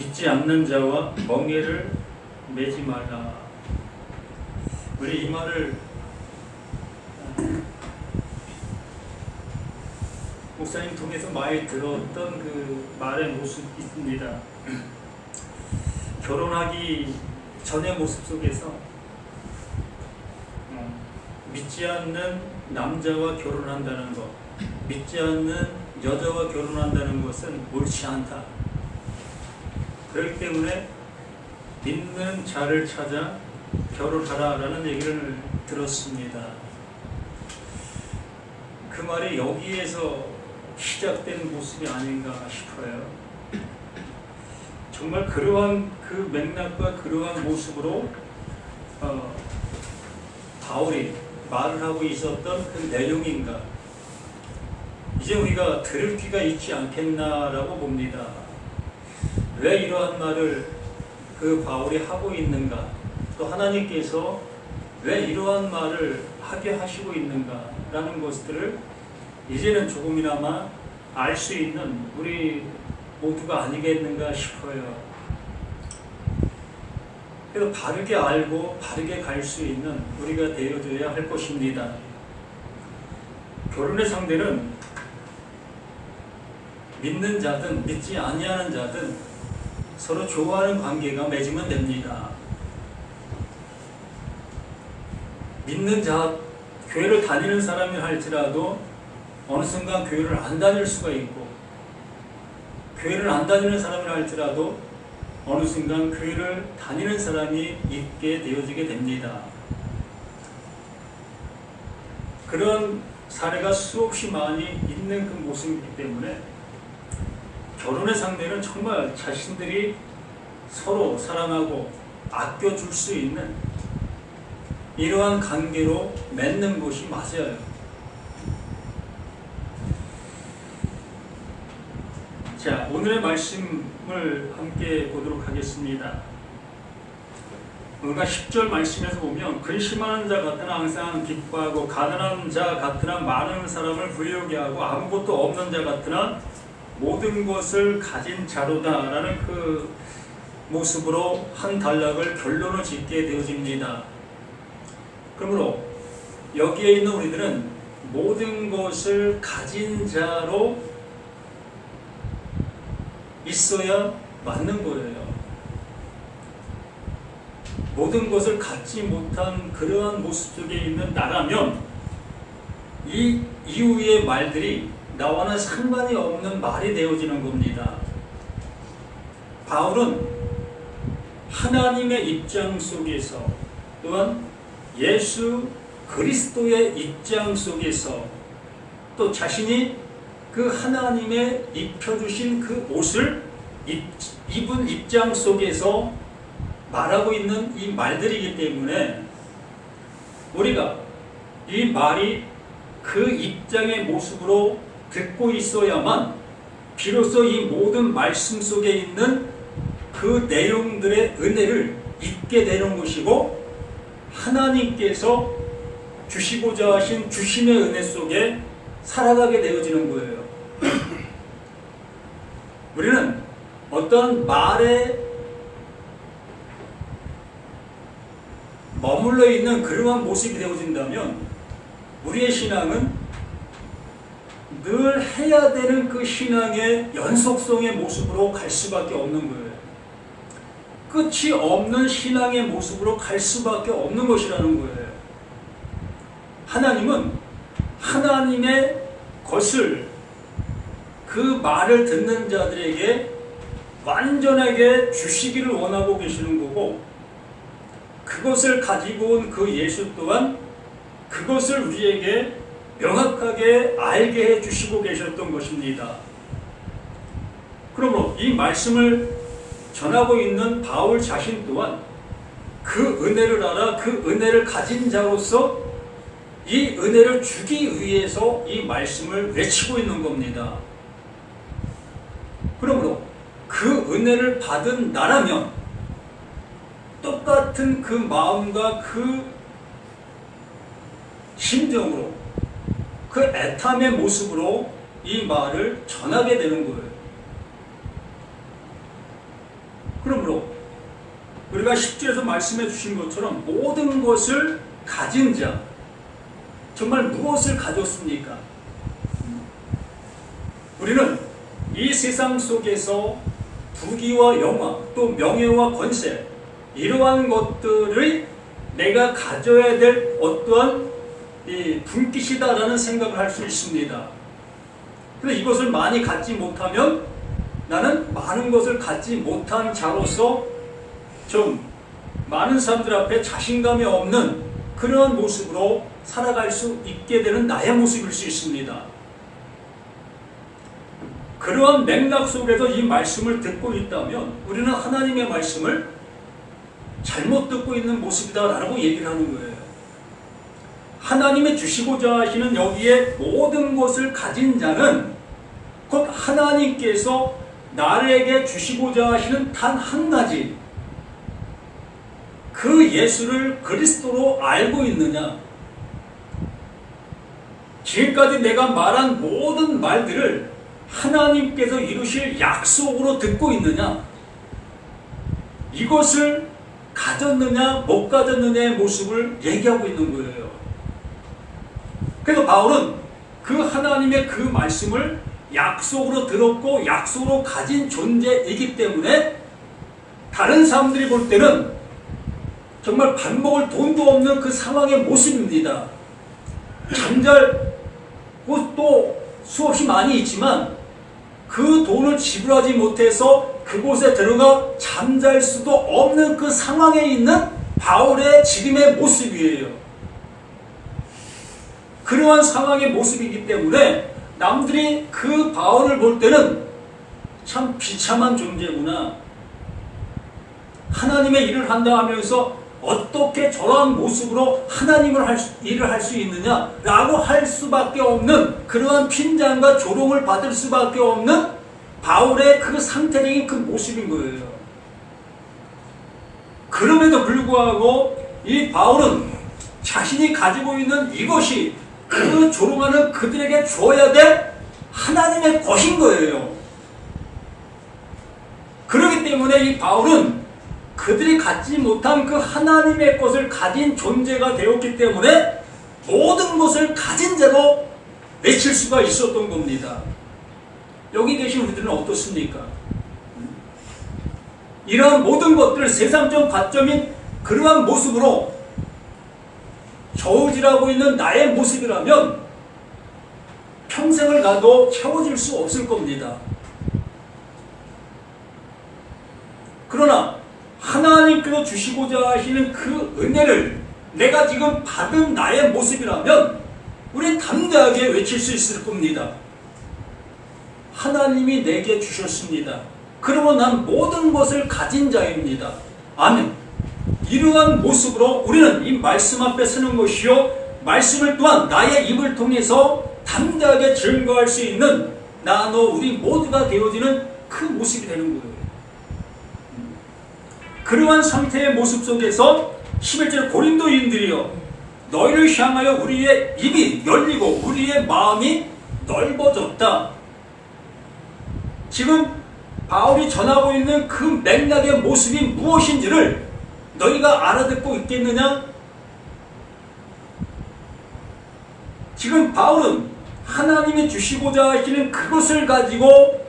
믿지 않는 자와 멍에를 매지 말라. 우리 이 말을 목사님 통해서 많이 들었던 그 말의 모습이 있습니다. 결혼하기 전의 모습 속에서 믿지 않는 남자와 결혼한다는 것, 믿지 않는 여자와 결혼한다는 것은 옳지 않다. 그렇기 때문에 믿는 자를 찾아 결혼하라라는 얘기를 들었습니다. 그 말이 여기에서 시작된 모습이 아닌가 싶어요. 정말 그러한 그 맥락과 그러한 모습으로 바울이 말을 하고 있었던 그 내용인가, 이제 우리가 들을 귀가 있지 않겠나라고 봅니다. 왜 이러한 말을 그 바울이 하고 있는가, 또 하나님께서 왜 이러한 말을 하게 하시고 있는가라는 것들을 이제는 조금이나마 알 수 있는 우리 모두가 아니겠는가 싶어요. 그래서 바르게 알고 바르게 갈 수 있는 우리가 되어줘야 할 것입니다. 결혼의 상대는 믿는 자든 믿지 아니하는 자든 서로 좋아하는 관계가 맺으면 됩니다. 믿는 자, 교회를 다니는 사람이 할지라도 어느 순간 교회를 안 다닐 수가 있고, 교회를 안 다니는 사람이 할지라도 어느 순간 교회를 다니는 사람이 있게 되어지게 됩니다. 그런 사례가 수없이 많이 있는 그 모습이기 때문에 결혼의 상대는 정말 자신들이 서로 사랑하고 아껴줄 수 있는 이러한 관계로 맺는 것이 맞아요. 자, 오늘의 말씀을 함께 보도록 하겠습니다. 우리가 10절 말씀에서 보면 근심하는 자 같으나 항상 기뻐하고 가난한 자 같으나 많은 사람을 부유하게 하고 아무것도 없는 자 같으나 모든 것을 가진 자로다 라는 그 모습으로 한 단락을 결론을 짓게 되어집니다. 그러므로 여기에 있는 우리들은 모든 것을 가진 자로 있어야 맞는 거예요. 모든 것을 갖지 못한 그러한 모습 속에 있는 나라면 이 이후의 말들이 나와는 상관이 없는 말이 되어지는 겁니다. 바울은 하나님의 입장 속에서 또한 예수 그리스도의 입장 속에서 또 자신이 그 하나님의 입혀주신 그 옷을 입은 입장 속에서 말하고 있는 이 말들이기 때문에 우리가 이 말이 그 입장의 모습으로 듣고 있어야만 비로소 이 모든 말씀 속에 있는 그 내용들의 은혜를 잊게 되는 것이고 하나님께서 주시고자 하신 주심의 은혜 속에 살아가게 되어지는 거예요. 우리는 어떤 말에 머물러 있는 그러한 모습이 되어진다면 우리의 신앙은 늘 해야 되는 그 신앙의 연속성의 모습으로 갈 수밖에 없는 거예요. 끝이 없는 신앙의 모습으로 갈 수밖에 없는 것이라는 거예요. 하나님은 하나님의 것을 그 말을 듣는 자들에게 완전하게 주시기를 원하고 계시는 거고, 그것을 가지고 온 그 예수 또한 그것을 우리에게 명확하게 알게 해주시고 계셨던 것입니다. 그러므로 이 말씀을 전하고 있는 바울 자신 또한 그 은혜를 알아 그 은혜를 가진 자로서 이 은혜를 주기 위해서 이 말씀을 외치고 있는 겁니다. 그러므로 그 은혜를 받은 나라면 똑같은 그 마음과 그 심정으로 그 애탐의 모습으로 이 말을 전하게 되는 거예요. 우리가 10절에서 말씀해 주신 것처럼 모든 것을 가진 자, 정말 무엇을 가졌습니까? 우리는 이 세상 속에서 부귀와 영화, 또 명예와 권세, 이러한 것들을 내가 가져야 될 어떠한 분깃이다라는 생각을 할 수 있습니다. 그런데 이것을 많이 갖지 못하면 나는 많은 것을 갖지 못한 자로서 좀 많은 사람들 앞에 자신감이 없는 그런 모습으로 살아갈 수 있게 되는 나의 모습일 수 있습니다. 그러한 맥락 속에서 이 말씀을 듣고 있다면 우리는 하나님의 말씀을 잘못 듣고 있는 모습이다라고 얘기를 하는 거예요. 하나님이 주시고자 하시는 여기에 모든 것을 가진 자는 곧 하나님께서 나에게 주시고자 하시는 단 한 가지, 그 예수를 그리스도로 알고 있느냐, 지금까지 내가 말한 모든 말들을 하나님께서 이루실 약속으로 듣고 있느냐, 이것을 가졌느냐 못 가졌느냐의 모습을 얘기하고 있는 거예요. 그래서 바울은 그 하나님의 그 말씀을 약속으로 들었고 약속으로 가진 존재이기 때문에 다른 사람들이 볼 때는 정말 밥 먹을 돈도 없는 그 상황의 모습입니다. 잠잘 곳도 수없이 많이 있지만 그 돈을 지불하지 못해서 그곳에 들어가 잠잘 수도 없는 그 상황에 있는 바울의 지금의 모습이에요. 그러한 상황의 모습이기 때문에 남들이 그 바울을 볼 때는 참 비참한 존재구나, 하나님의 일을 한다 하면서 어떻게 저러한 모습으로 하나님을 일을 할 수 있느냐라고 할 수밖에 없는 그러한 핀잔과 조롱을 받을 수밖에 없는 바울의 그 상태적인 그 모습인 거예요. 그럼에도 불구하고 이 바울은 자신이 가지고 있는 이것이 그 조롱하는 그들에게 줘야 될 하나님의 것인 거예요. 그렇기 때문에 이 바울은 그들이 갖지 못한 그 하나님의 것을 가진 존재가 되었기 때문에 모든 것을 가진 자로 외칠 수가 있었던 겁니다. 여기 계신 우리들은 어떻습니까? 이러한 모든 것들을 세상적 관점인 그러한 모습으로 저울질하고 있는 나의 모습이라면 평생을 가도 채워질 수 없을 겁니다. 그러나 하나님께서 주시고자 하시는 그 은혜를 내가 지금 받은 나의 모습이라면 우리는 담대하게 외칠 수 있을 겁니다. 하나님이 내게 주셨습니다. 그러면 난 모든 것을 가진 자입니다. 아멘. 이러한 모습으로 우리는 이 말씀 앞에 서는 것이요, 말씀을 또한 나의 입을 통해서 담대하게 증거할 수 있는 나, 너, 우리 모두가 되어지는 그 모습이 되는 거예요. 그러한 상태의 모습 속에서 11절 고린도인들이여 너희를 향하여 우리의 입이 열리고 우리의 마음이 넓어졌다. 지금 바울이 전하고 있는 그 맥락의 모습이 무엇인지를 너희가 알아듣고 있겠느냐? 지금 바울은 하나님이 주시고자 하시는 그것을 가지고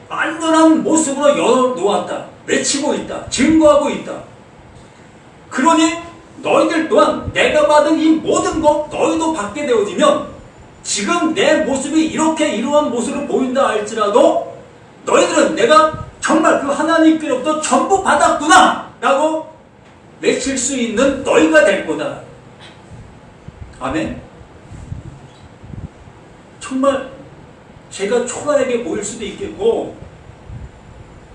완전한 모습으로 열어놓았다, 외치고 있다, 증거하고 있다. 그러니 너희들 또한 내가 받은 이 모든 것 너희도 받게 되어지면 지금 내 모습이 이렇게 이러한 모습을 보인다 할지라도 너희들은 내가 정말 그 하나님께로부터 전부 받았구나 라고 외칠 수 있는 너희가 될 거다. 아멘. 정말 제가 초라하게 보일 수도 있겠고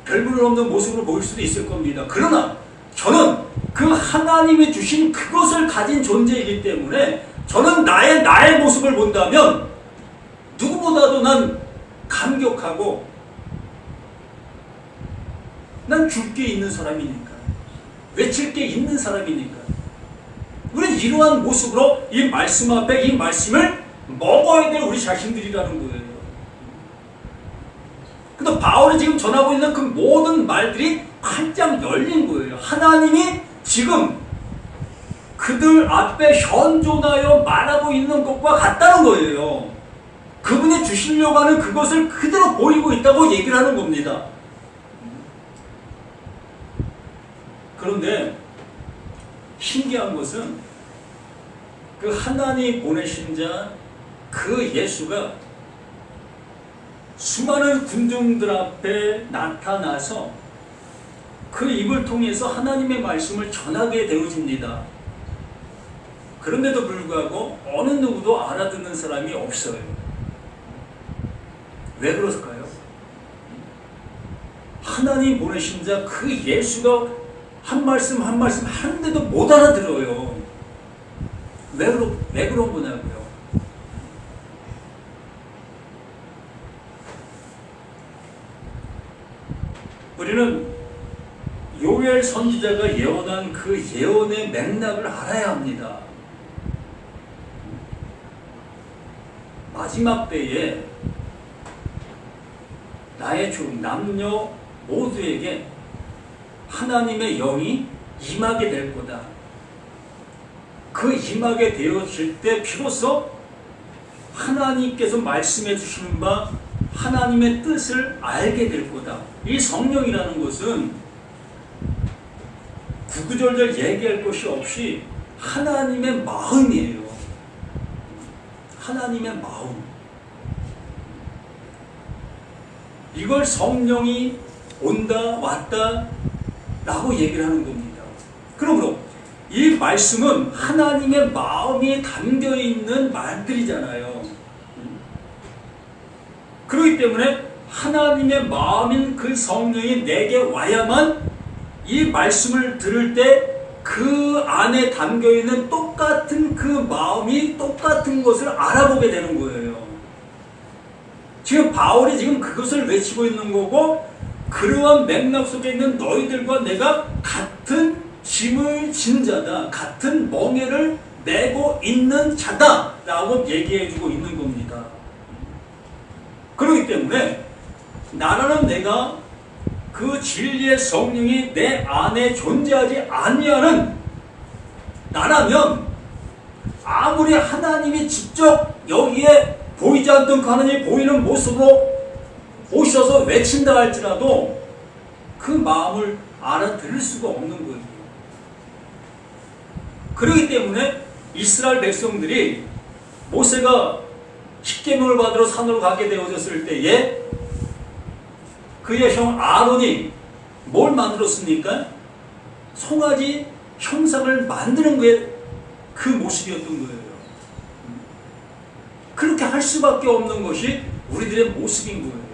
별볼 없는 모습으로 보일 수도 있을 겁니다. 그러나 저는 그 하나님이 주신 그것을 가진 존재이기 때문에 저는 나의 모습을 본다면 누구보다도 난 감격하고 난 줄 게 있는 사람이니까, 외칠 게 있는 사람이니까 우리는 이러한 모습으로 이 말씀 앞에 이 말씀을 먹어야 될 우리 자신들이라는 거예요. 근데 바울이 지금 전하고 있는 그 모든 말들이 활짝 열린 거예요. 하나님이 지금 그들 앞에 현존하여 말하고 있는 것과 같다는 거예요. 그분이 주시려고 하는 그것을 그대로 보이고 있다고 얘기를 하는 겁니다. 그런데 신기한 것은 그 하나님 보내신 자 그 예수가 수많은 군중들 앞에 나타나서 그 입을 통해서 하나님의 말씀을 전하게 되어집니다. 그런데도 불구하고 어느 누구도 알아듣는 사람이 없어요. 왜 그럴까요? 하나님 보내신 자 그 예수가 한 말씀 한 말씀 하는데도 못 알아들어요. 왜 그런 거냐고요? 우리는 요엘 선지자가 예언한 그 예언의 맥락을 알아야 합니다. 마지막 때에 나의 종 남녀 모두에게 하나님의 영이 임하게 될 거다. 그 임하게 되어질 때 비로소 하나님께서 말씀해 주시는 바 하나님의 뜻을 알게 될 거다. 이 성령이라는 것은 구구절절 얘기할 것이 없이 하나님의 마음이에요. 하나님의 마음. 이걸 성령이 온다 왔다 라고 얘기를 하는 겁니다. 그러므로 이 말씀은 하나님의 마음이 담겨있는 말들이잖아요. 그렇기 때문에 하나님의 마음인 그 성령이 내게 와야만 이 말씀을 들을 때 그 안에 담겨있는 똑같은 그 마음이 똑같은 것을 알아보게 되는 거예요. 지금 바울이 지금 그것을 외치고 있는 거고, 그러한 맥락 속에 있는 너희들과 내가 같은 짐을 진 자다, 같은 멍에를 메고 있는 자다 라고 얘기해주고 있는 겁니다. 그렇기 때문에 나라는 내가 그 진리의 성령이 내 안에 존재하지 아니하는 나라면, 아무리 하나님이 직접 여기에 보이지 않던 그 하나님이 보이는 모습으로 오셔서 외친다 할지라도 그 마음을 알아들을 수가 없는 거예요. 그렇기 때문에 이스라엘 백성들이 모세가 십계명을 받으러 산으로 가게 되어졌을 때에 그의 형 아론이 뭘 만들었습니까? 송아지 형상을 만드는 게 그 모습이었던 거예요. 그렇게 할 수밖에 없는 것이 우리들의 모습인 거예요.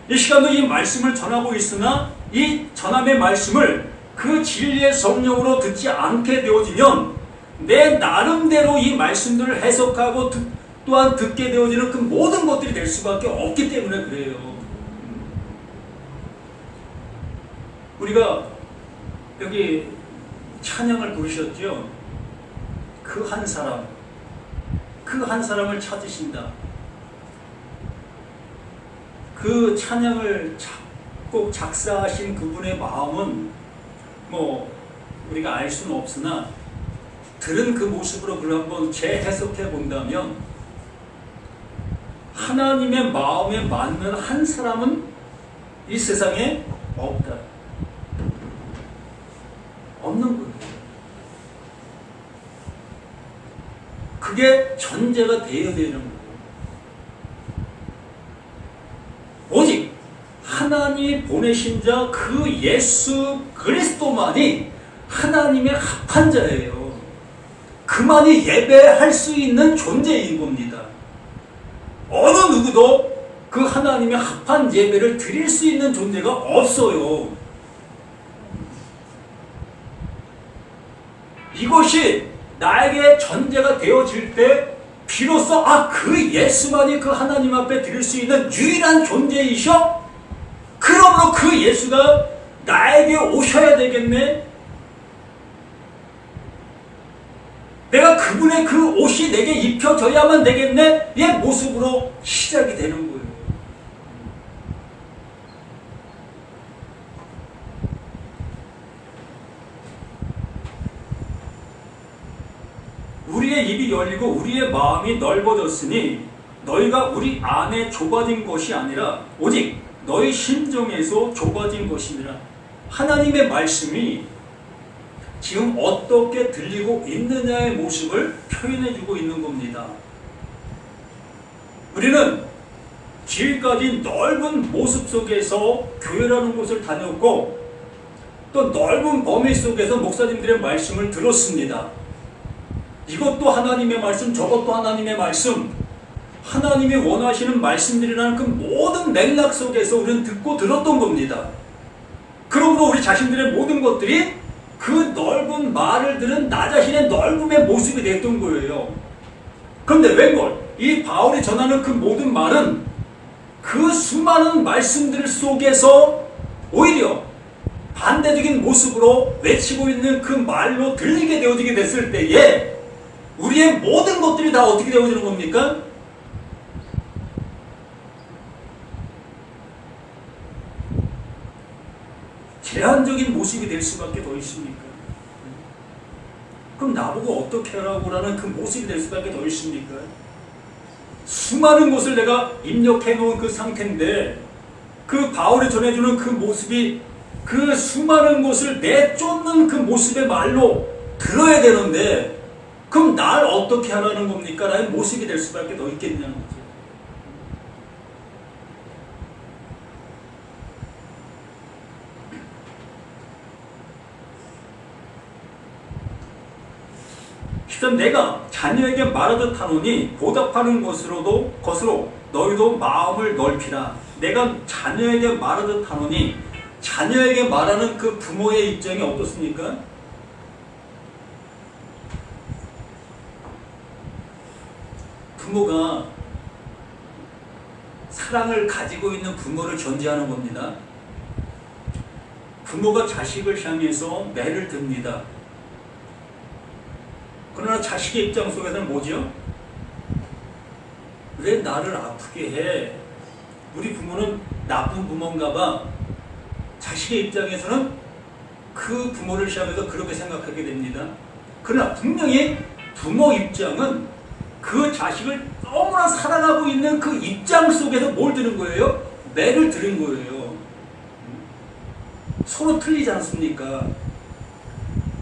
이 시간도 이 말씀을 전하고 있으나 이 전함의 말씀을 그 진리의 성령으로 듣지 않게 되어지면 내 나름대로 이 말씀들을 해석하고 또한 듣게 되어지는 그 모든 것들이 될 수밖에 없기 때문에 그래요. 우리가 여기 찬양을 부르셨죠. 그 한 사람, 그 한 사람을 찾으신다. 그 찬양을 꼭 작사하신 그분의 마음은 뭐 우리가 알 수는 없으나 들은 그 모습으로 그걸 한번 재해석해 본다면 하나님의 마음에 맞는 한 사람은 이 세상에 없다. 없는 거예요. 그게 전제가 되어야 되는 거예요. 오직 하나님이 보내신 자 그 예수 그리스도만이 하나님의 합한 자예요. 그만이 예배할 수 있는 존재인 겁니다. 어느 누구도 그 하나님의 합한 예배를 드릴 수 있는 존재가 없어요. 이것이 나에게 전제가 되어질 때 비로소 그 예수만이 그 하나님 앞에 드릴 수 있는 유일한 존재이셔? 그러므로 그 예수가 나에게 오셔야 되겠네? 내가 그분의 그 옷이 내게 입혀져야만 되겠네? 이 모습으로 시작이 되는 거예요. 우리의 입이 열리고 우리의 마음이 넓어졌으니 너희가 우리 안에 좁아진 것이 아니라 오직 너희 심정에서 좁아진 것이니라. 하나님의 말씀이 지금 어떻게 들리고 있느냐의 모습을 표현해주고 있는 겁니다. 우리는 지금까지 넓은 모습 속에서 교회라는 곳을 다녔고 또 넓은 범위 속에서 목사님들의 말씀을 들었습니다. 이것도 하나님의 말씀, 저것도 하나님의 말씀, 하나님이 원하시는 말씀들이라는 그 모든 맥락 속에서 우리는 듣고 들었던 겁니다. 그러므로 우리 자신들의 모든 것들이 그 넓은 말을 들은 나 자신의 넓음의 모습이 됐던 거예요. 그런데 웬걸? 이 바울이 전하는 그 모든 말은 그 수많은 말씀들 속에서 오히려 반대적인 모습으로 외치고 있는 그 말로 들리게 되어지게 됐을 때에 우리의 모든 것들이 다 어떻게 되어지는 겁니까? 제한적인 모습이 될 수밖에 더 있습니까? 그럼 나보고 어떻게 하라고 라는 그 모습이 될 수밖에 더 있습니까? 수많은 것을 내가 입력해 놓은 그 상태인데 그 바울이 전해주는 그 모습이 그 수많은 것을 내쫓는 그 모습의 말로 들어야 되는데 그럼 날 어떻게 하라는 겁니까? 라는 모습이 될 수밖에 더 있겠냐는 거죠. 내가 자녀에게 말하듯 하노니 보답하는 것으로 너희도 마음을 넓히라. 내가 자녀에게 말하듯 하노니 자녀에게 말하는 그 부모의 입장이 어떻습니까? 부모가 사랑을 가지고 있는 부모를 존재하는 겁니다. 부모가 자식을 향해서 매를 듭니다. 그러나 자식의 입장 속에서는 뭐죠? 왜 나를 아프게 해? 우리 부모는 나쁜 부모인가 봐. 자식의 입장에서는 그 부모를 향해서 그렇게 생각하게 됩니다. 그러나 분명히 부모 입장은 그 자식을 너무나 사랑하고 있는 그 입장 속에서 뭘 들은 거예요? 매를 들은 거예요. 서로 틀리지 않습니까?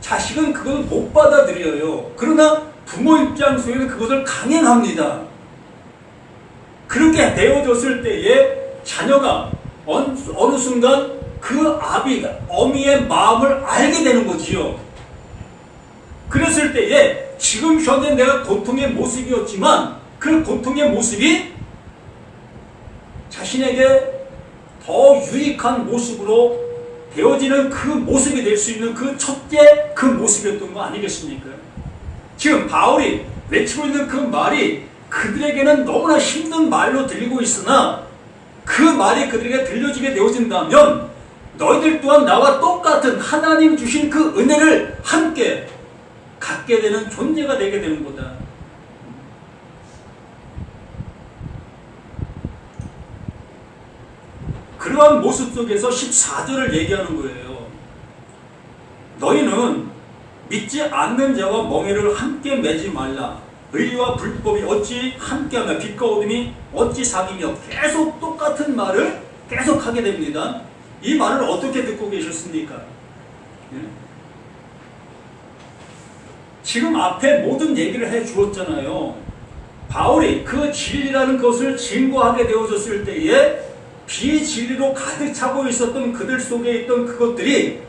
자식은 그걸 못 받아들여요. 그러나 부모 입장 속에는 그것을 강행합니다. 그렇게 되어졌을 때에 자녀가 어느 순간 그 어미의 마음을 알게 되는 거지요. 그랬을 때에 지금 현재 내가 고통의 모습이었지만 그 고통의 모습이 자신에게 더 유익한 모습으로 되어지는 그 모습이 될 수 있는 그 첫째 그 모습이었던 거 아니겠습니까? 지금 바울이 외치고 있는 그 말이 그들에게는 너무나 힘든 말로 들리고 있으나 그 말이 그들에게 들려지게 되어진다면 너희들 또한 나와 똑같은 하나님 주신 그 은혜를 함께 갖게 되는 존재가 되게 되는 거다. 그러한 모습 속에서 14절을 얘기하는 거예요. 너희는 믿지 않는 자와 멍에를 함께 매지 말라. 의와 불법이 어찌 함께하며 빛과 어둠이 어찌 사귀며 계속 똑같은 말을 계속하게 됩니다. 이 말을 어떻게 듣고 계셨습니까? 지금 앞에 모든 얘기를 해 주었잖아요. 바울이 그 진리라는 것을 증거하게 되어졌을 때에 비진리로 가득 차고 있었던 그들 속에 있던 그것들이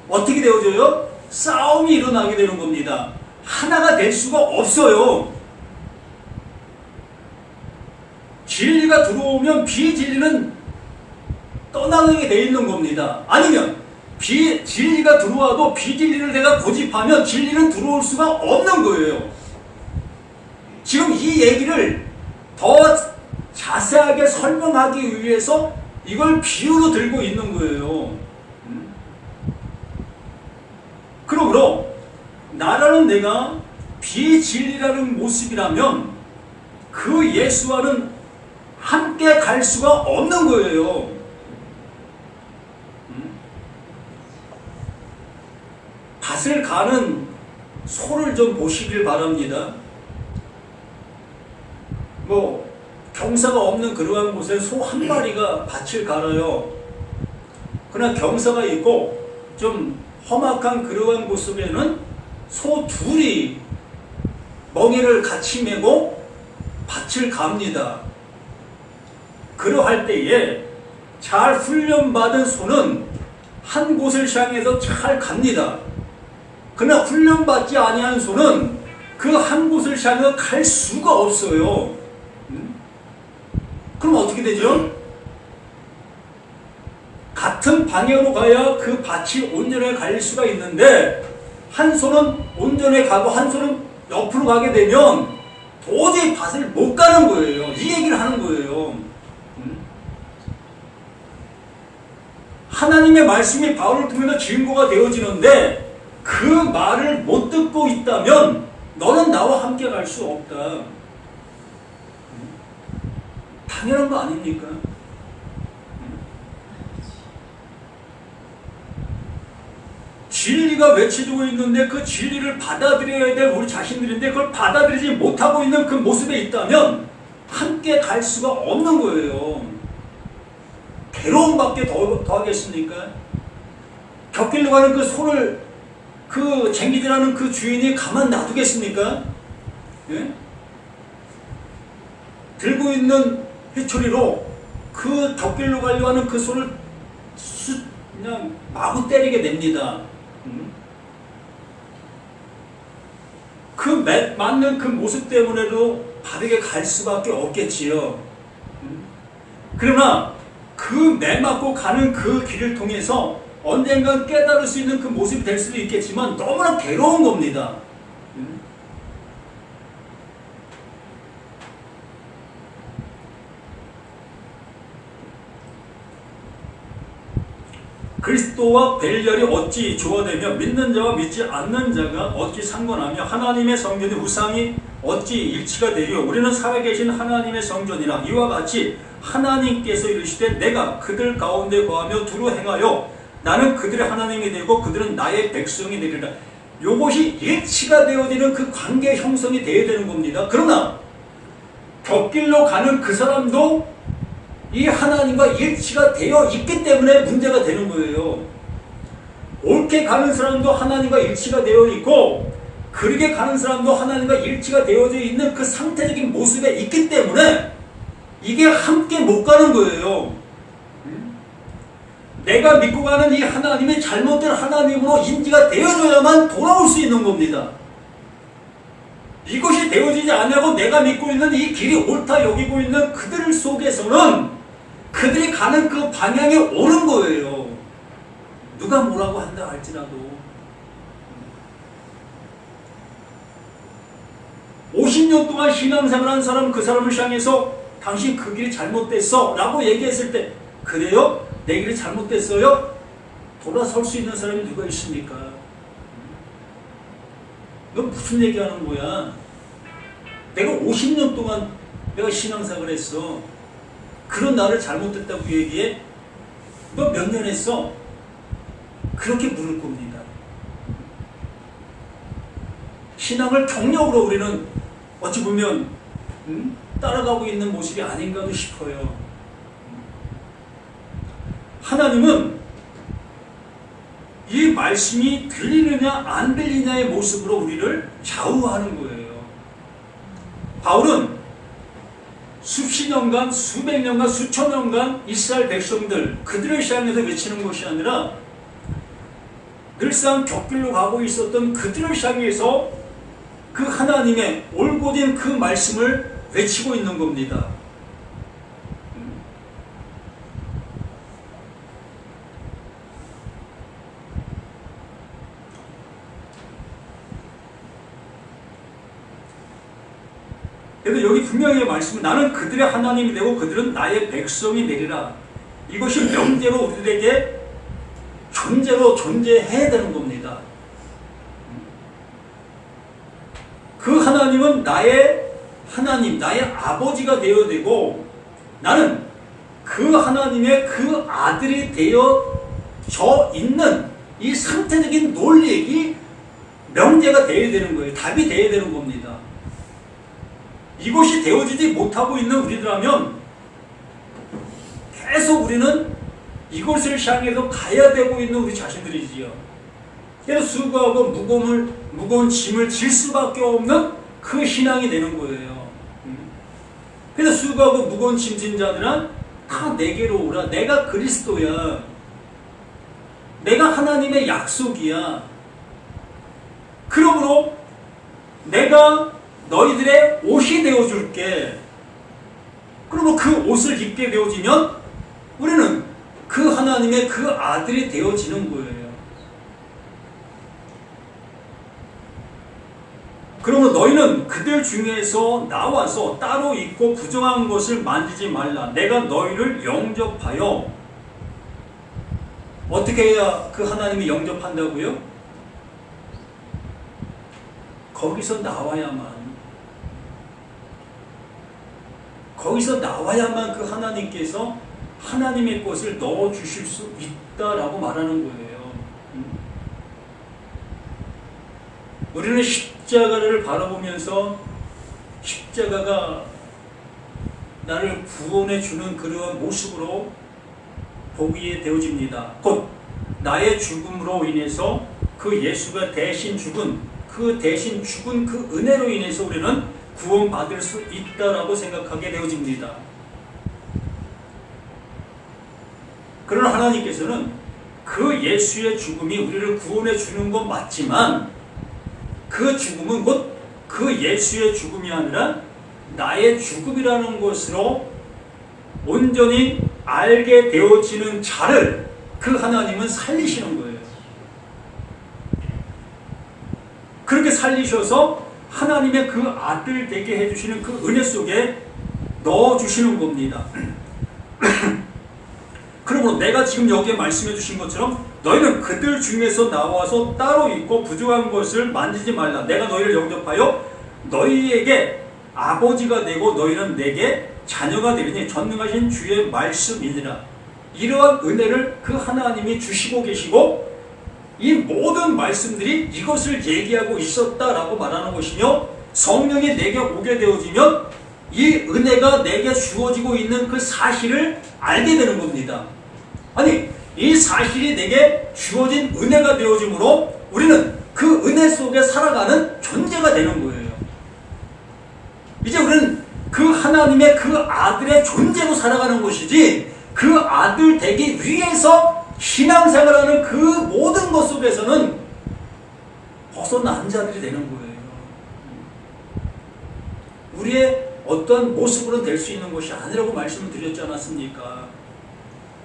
어떻게 되어져요? 싸움이 일어나게 되는 겁니다. 하나가 될 수가 없어요. 진리가 들어오면 비진리는 떠나게 돼 있는 겁니다. 아니면 진리가 들어와도 비진리를 내가 고집하면 진리는 들어올 수가 없는 거예요. 지금 이 얘기를 더 자세하게 설명하기 위해서 이걸 비유로 들고 있는 거예요. 그러므로 나라는 내가 비진리라는 모습이라면 그 예수와는 함께 갈 수가 없는 거예요. 밭을 가는 소를 좀 보시길 바랍니다. 경사가 없는 그러한 곳에 소 한 마리가 밭을 갈아요. 그러나 경사가 있고 좀 험악한 그러한 곳 속에는 소 둘이 멍에를 같이 메고 밭을 갑니다. 그러할 때에 잘 훈련받은 소는 한 곳을 향해서 잘 갑니다. 그러나 훈련받지 아니한 소는 그 한 곳을 향해서 갈 수가 없어요. 그럼 어떻게 되죠? 같은 방향으로 가야 그 밭이 온전하게 갈 수가 있는데 한 손은 온전히 가고 한 손은 옆으로 가게 되면 도저히 밭을 못 가는 거예요. 이 얘기를 하는 거예요. 하나님의 말씀이 바울을 통해서 증거가 되어지는데 그 말을 못 듣고 있다면 너는 나와 함께 갈 수 없다. 당연한 거 아닙니까? 진리가 외쳐지고 있는데 그 진리를 받아들여야 될 우리 자신들인데 그걸 받아들이지 못하고 있는 그 모습에 있다면 함께 갈 수가 없는 거예요. 괴로움밖에 더 하겠습니까? 곁길로 가는 그 소를 그 쟁기질하는 그 주인이 가만 놔두겠습니까? 예? 들고 있는 회초리로 그 곁길로 가려고 하는 그 소를 그냥 마구 때리게 됩니다. 그 맞는 그 모습 때문에도 바르게 갈 수밖에 없겠지요. 그러나 그 매맞고 가는 그 길을 통해서 언젠간 깨달을 수 있는 그 모습이 될 수도 있겠지만 너무나 괴로운 겁니다. 그리스도와 벨열이 어찌 조화되며 믿는 자와 믿지 않는 자가 어찌 상관하며 하나님의 성전이 우상이 어찌 일치가 되려 우리는 살아계신 하나님의 성전이라 이와 같이 하나님께서 이르시되 내가 그들 가운데 거하며 두루 행하여 나는 그들의 하나님이 되고 그들은 나의 백성이 되리라. 이것이 일치가 되어지는 그 관계 형성이 되어야 되는 겁니다. 그러나 곁길로 가는 그 사람도 이 하나님과 일치가 되어 있기 때문에 문제가 되는 거예요. 옳게 가는 사람도 하나님과 일치가 되어 있고 그르게 가는 사람도 하나님과 일치가 되어져 있는 그 상태적인 모습에 있기 때문에 이게 함께 못 가는 거예요. 내가 믿고 가는 이 하나님이 잘못된 하나님으로 인지가 되어져야만 돌아올 수 있는 겁니다. 이것이 되어지지 않냐고 내가 믿고 있는 이 길이 옳다 여기고 있는 그들 속에서는 그들이 가는 그 방향이 옳은 거예요. 누가 뭐라고 한다 할지라도. 50년 동안 신앙생활한 사람 그 사람을 향해서 당신 그 길이 잘못됐어 라고 얘기했을 때 그래요? 내 길이 잘못됐어요? 돌아설 수 있는 사람이 누가 있습니까? 너 무슨 얘기하는 거야? 내가 50년 동안 내가 신앙생활을 했어. 그런 나를 잘못됐다고 얘기해? 너 몇 년 했어? 그렇게 물을 겁니다. 신앙을 경력으로 우리는 어찌 보면 따라가고 있는 모습이 아닌가도 싶어요. 하나님은 이 말씀이 들리느냐 안 들리냐의 모습으로 우리를 좌우하는 거예요. 바울은 수십 년간, 수백 년간, 수천 년간 이스라엘 백성들 그들을 향해서 외치는 것이 아니라 늘상 곁길로 가고 있었던 그들을 향해서 그 하나님의 올곧은 그 말씀을 외치고 있는 겁니다. 그래서 여기 분명히 말씀은 나는 그들의 하나님이 되고 그들은 나의 백성이 되리라. 이것이 명제로 우리에게 존재로 존재해야 되는 겁니다. 그 하나님은 나의 하나님, 나의 아버지가 되어야 되고 나는 그 하나님의 그 아들이 되어져 있는 이 상태적인 논리이 명제가 되어야 되는 거예요. 답이 되어야 되는 겁니다. 이것이 되어지지 못하고 있는 우리들하면 계속 우리는 이것을 향해서 가야 되고 있는 우리 자신들이지요. 그래서 수고하고 무거운 짐을 질 수밖에 없는 그 신앙이 되는 거예요. 그래서 수고하고 무거운 짐 진 자들은 다 내게로 오라. 내가 그리스도야. 내가 하나님의 약속이야. 그러므로 내가 너희들의 옷이 되어줄게. 그러면 그 옷을 입게 되어지면 우리는 그 하나님의 그 아들이 되어지는 거예요. 그러면 너희는 그들 중에서 나와서 따로 있고 부정한 것을 만지지 말라. 내가 너희를 영접하여. 어떻게 해야 그 하나님이 영접한다고요? 거기서 나와야만 그 하나님께서 하나님의 것을 넣어주실 수 있다라고 말하는 거예요. 우리는 십자가를 바라보면서 십자가가 나를 구원해 주는 그러한 모습으로 보기에 되어집니다. 곧 나의 죽음으로 인해서 그 예수가 대신 죽은 그 은혜로 인해서 우리는 구원받을 수 있다라고 생각하게 되어집니다. 그러나 하나님께서는 그 예수의 죽음이 우리를 구원해 주는 건 맞지만 그 죽음은 곧 그 예수의 죽음이 아니라 나의 죽음이라는 것으로 온전히 알게 되어지는 자를 그 하나님은 살리시는 거예요. 그렇게 살리셔서 하나님의 그 아들 되게 해주시는 그 은혜 속에 넣어주시는 겁니다. 그러므로 내가 지금 여기에 말씀해 주신 것처럼 너희는 그들 중에서 나와서 따로 있고 부정한 것을 만지지 말라. 내가 너희를 영접하여 너희에게 아버지가 되고 너희는 내게 자녀가 되리니 전능하신 주의 말씀이니라. 이러한 은혜를 그 하나님이 주시고 계시고 이 모든 말씀들이 이것을 얘기하고 있었다라고 말하는 것이며 성령이 내게 오게 되어지면 이 은혜가 내게 주어지고 있는 그 사실을 알게 되는 겁니다. 아니, 이 사실이 내게 주어진 은혜가 되어지므로 우리는 그 은혜 속에 살아가는 존재가 되는 거예요. 이제 우리는 그 하나님의 그 아들의 존재로 살아가는 것이지 그 아들 되기 위해서 신앙생활하는 그 모든 것 속에서는 벗어난 자들이 되는 거예요. 우리의 어떤 모습으로 될 수 있는 것이 아니라고 말씀을 드렸지 않았습니까?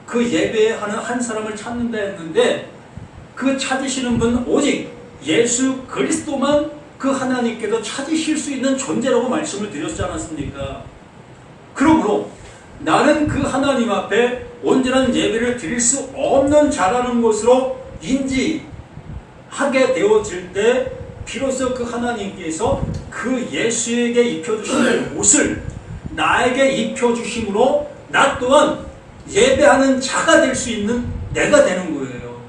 그 예배하는 한 사람을 찾는다 했는데 그 찾으시는 분은 오직 예수 그리스도만 그 하나님께서 찾으실 수 있는 존재라고 말씀을 드렸지 않았습니까? 그러므로 나는 그 하나님 앞에 온전한 예배를 드릴 수 없는 자라는 것으로 인지하게 되어질 때 비로소 그 하나님께서 그 예수에게 입혀주신 옷을 나에게 입혀주심으로 나 또한 예배하는 자가 될 수 있는 내가 되는 거예요.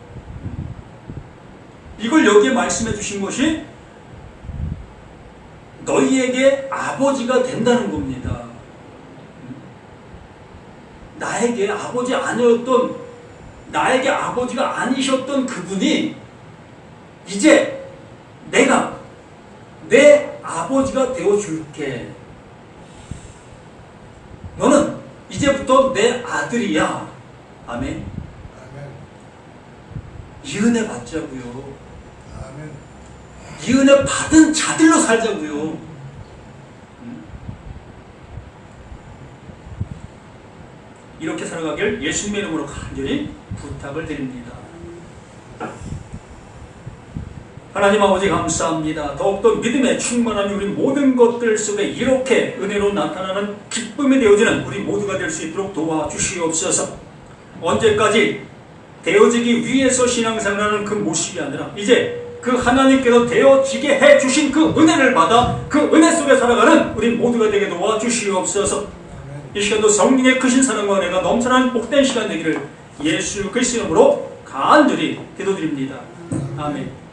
이걸 여기에 말씀해 주신 것이 너희에게 아버지가 된다는 겁니다. 나에게 아버지 아니었던, 나에게 아버지가 아니셨던 그분이 이제 내가 내 아버지가 되어줄게. 너는 이제부터 내 아들이야. 아멘. 이 은혜 받자고요. 이 은혜 받은 자들로 살자고요. 이렇게 살아가길 예수님의 이름으로 간절히 부탁을 드립니다. 하나님 아버지 감사합니다. 더욱더 믿음에 충만한 우리 모든 것들 속에 이렇게 은혜로 나타나는 기쁨이 되어지는 우리 모두가 될 수 있도록 도와주시옵소서. 언제까지 되어지기 위해서 신앙생활하는 그 모습이 아니라 이제 그 하나님께서 되어지게 해주신 그 은혜를 받아 그 은혜 속에 살아가는 우리 모두가 되게 도와주시옵소서. 이 시간도 성령의 크신 사랑과 은혜가 넘쳐나는 복된 시간 되기를 예수 그리스도 이름으로 간절히 기도드립니다. 아멘.